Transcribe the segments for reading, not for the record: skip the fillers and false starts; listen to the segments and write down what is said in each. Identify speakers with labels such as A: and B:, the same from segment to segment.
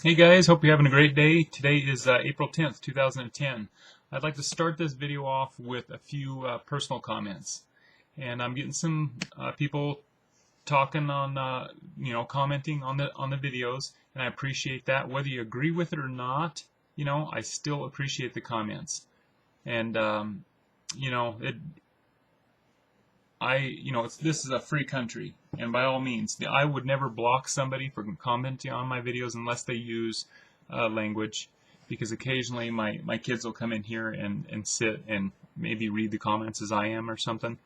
A: Hey guys, hope you're having a great day. Today is April 10th, 2010. I'd like to start this video off with a few personal comments. And I'm getting some people talking on, commenting on the videos, and I appreciate that. Whether you agree with it or not, I still appreciate the comments. And, this is a free country, and by all means, I would never block somebody for commenting on my videos unless they use language, because occasionally my kids will come in here and sit and maybe read the comments as I am or something,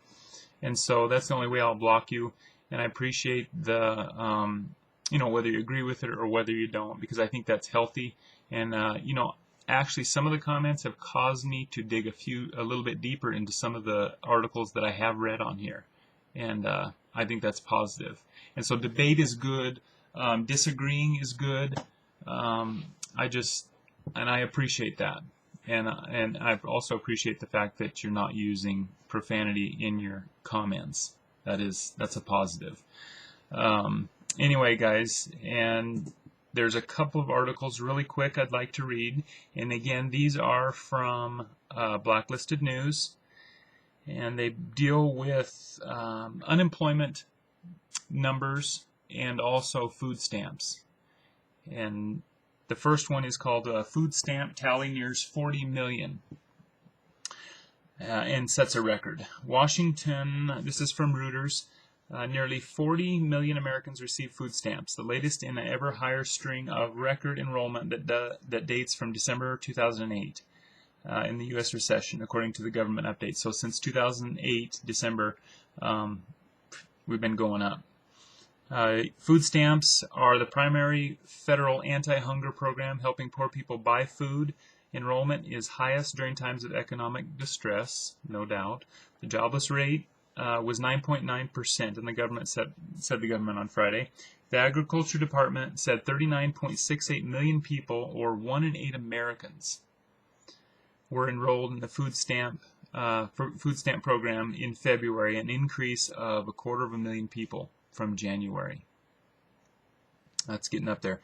A: and so that's the only way I'll block you. And I appreciate the whether you agree with it or whether you don't, because I think that's healthy. And actually, some of the comments have caused me to dig a little bit deeper into some of the articles that I have read on here, and I think that's positive. And so debate is good, disagreeing is good. I appreciate that, and I also appreciate the fact that you're not using profanity in your comments. That's a positive. Anyway, guys, and there's a couple of articles really quick I'd like to read. And again, these are from Blacklisted News, and they deal with unemployment numbers and also food stamps. And the first one is called Food Stamp Tally Nears 40 Million and sets a record. Washington, this is from Reuters. Nearly 40 million Americans receive food stamps, the latest in an ever higher string of record enrollment that dates from December 2008 in the U.S. recession, according to the government update. So since 2008, December, we've been going up. Food stamps are the primary federal anti-hunger program helping poor people buy food. Enrollment is highest during times of economic distress, no doubt. The jobless rate was 9.9%, and the government said the government on Friday. The Agriculture Department said 39.68 million people, or 1 in 8 Americans, were enrolled in the food stamp program in February, an increase of 250,000 people from January. That's getting up there.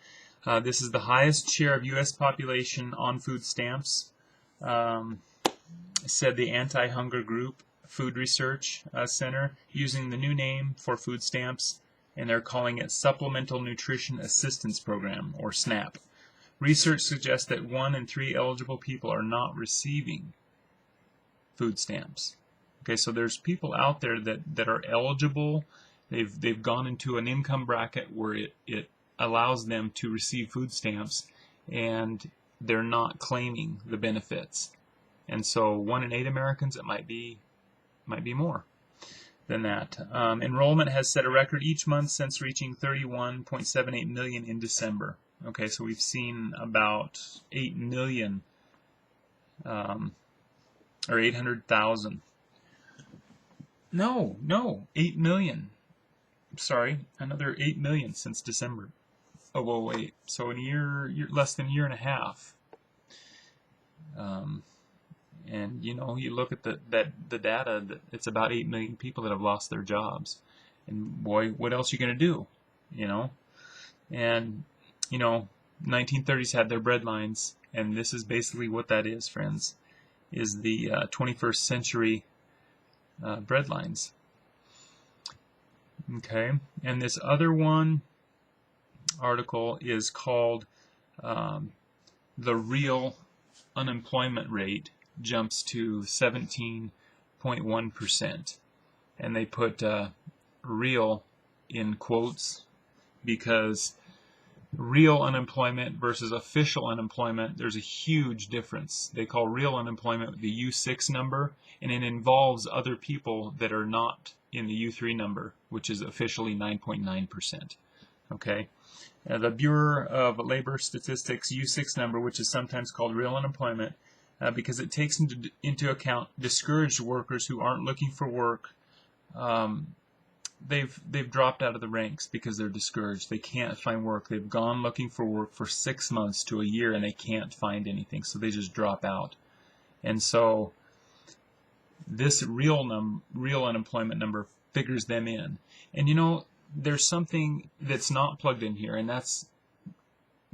A: This is the highest share of U.S. population on food stamps, said the Anti-Hunger Group Food Research Center, using the new name for food stamps, and they're calling it Supplemental Nutrition Assistance Program, or SNAP. Research suggests that 1 in 3 eligible people are not receiving food stamps. Okay, so there's people out there that are eligible. They've gone into an income bracket where it allows them to receive food stamps, and they're not claiming the benefits. And so 1 in 8 Americans, it might be more than that. Enrollment has set a record each month since reaching 31.78 million in December. Okay, so we've seen about 8 million, or 800,000. No, 8 million. Sorry, another 8 million since December of 2008. So in a year, less than a year and a half. And you look at the data, that it's about 8 million people that have lost their jobs. And boy, what else are you going to do? And 1930s had their bread lines, and this is basically what that is, friends, is the 21st century bread lines. Okay, and this other article is called The Real Unemployment Rate Jumps to 17.1%, and they put real in quotes, because real unemployment versus official unemployment, there's a huge difference. They call real unemployment the U6 number, and it involves other people that are not in the U3 number, which is officially 9.9%. Okay, the Bureau of Labor Statistics U6 number, which is sometimes called real unemployment, because it takes into account discouraged workers who aren't looking for work. They've dropped out of the ranks because they're discouraged. They can't find work. They've gone looking for work for 6 months to a year, and they can't find anything, so they just drop out. And so this real unemployment number figures them in. And there's something that's not plugged in here, and that's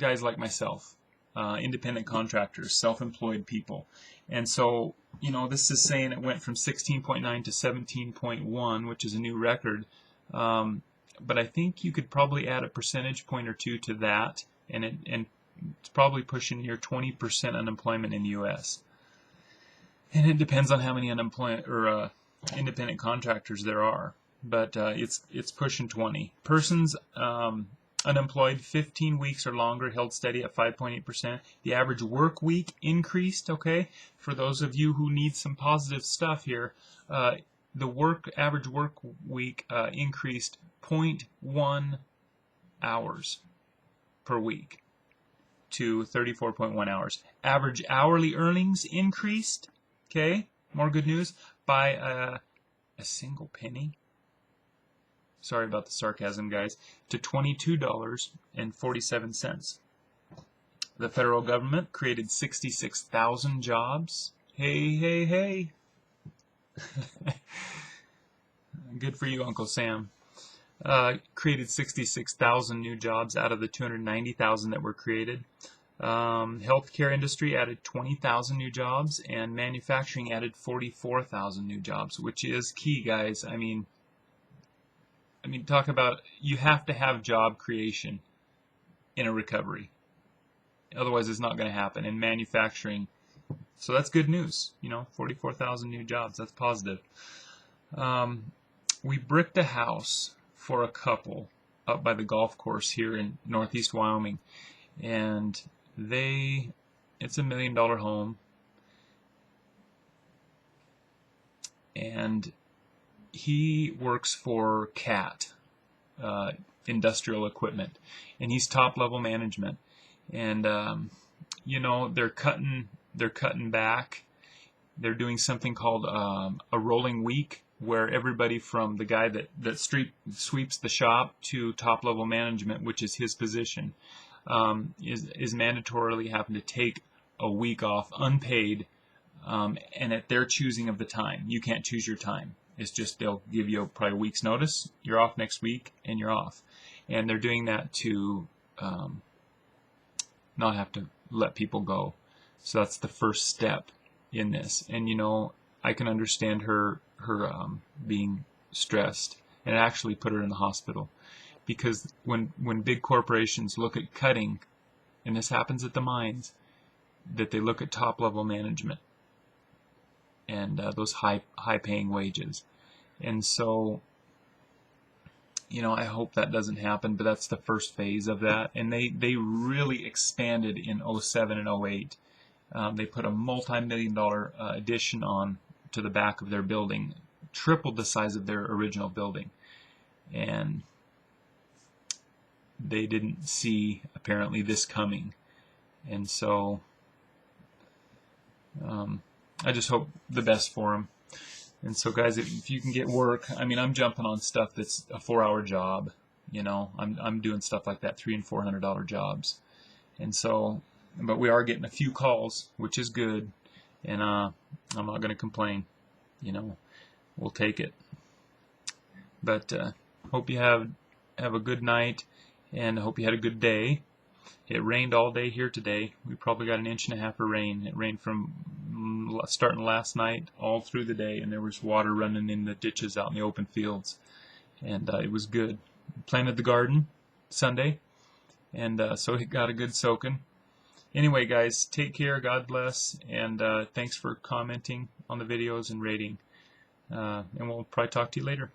A: guys like myself, independent contractors, self-employed people. And so, this is saying it went from 16.9 to 17.1, which is a new record. But I think you could probably add a percentage point or two to that, and it's probably pushing near 20% unemployment in the U.S. And it depends on how many unemployment or independent contractors there are, but it's pushing 20. Persons unemployed 15 weeks or longer held steady at 5.8%. The average work week increased. Okay, for those of you who need some positive stuff here, the average work week increased 0.1 hours per week to 34.1 hours. Average hourly earnings increased. Okay, more good news, by a single penny. Sorry about the sarcasm, guys. To $22.47. The federal government created 66,000 jobs. Hey, hey, hey. Good for you, Uncle Sam. Created 66,000 new jobs out of the 290,000 that were created. Healthcare industry added 20,000 new jobs, and manufacturing added 44,000 new jobs, which is key, guys. I mean, talk about, you have to have job creation in a recovery. Otherwise, it's not going to happen in manufacturing. So that's good news. 44,000 new jobs. That's positive. We bricked a house for a couple up by the golf course here in northeast Wyoming, and it's $1 million home, and he works for CAT, Industrial Equipment, and he's top level management, and they're cutting back. They're doing something called a rolling week, where everybody from the guy that sweeps the shop to top level management, which is his position, is mandatorily having to take a week off unpaid, and at their choosing of the time. You can't choose your time. It's just they'll give you probably a week's notice. You're off next week, and you're off. And they're doing that to not have to let people go. So that's the first step in this. And I can understand her being stressed, and it actually put her in the hospital. Because when big corporations look at cutting, and this happens at the mines, that they look at top level management and those high paying wages. And so, I hope that doesn't happen, but that's the first phase of that. And they really expanded in 07 and 08. They put a multi-million-dollar addition on to the back of their building, tripled the size of their original building. And they didn't see, apparently, this coming. And so I just hope the best for them. And so, guys, if you can get work, I'm jumping on stuff that's a 4-hour job. I'm doing stuff like that, $300 and $400 jobs. And so, but we are getting a few calls, which is good. And I'm not going to complain. We'll take it. But hope you have a good night, and I hope you had a good day. It rained all day here today. We probably got 1.5 inches of rain. It rained from starting last night all through the day, and there was water running in the ditches out in the open fields. And it was good. Planted the garden Sunday, and so it got a good soaking. Anyway, guys, take care. God bless, and thanks for commenting on the videos and rating. And we'll probably talk to you later.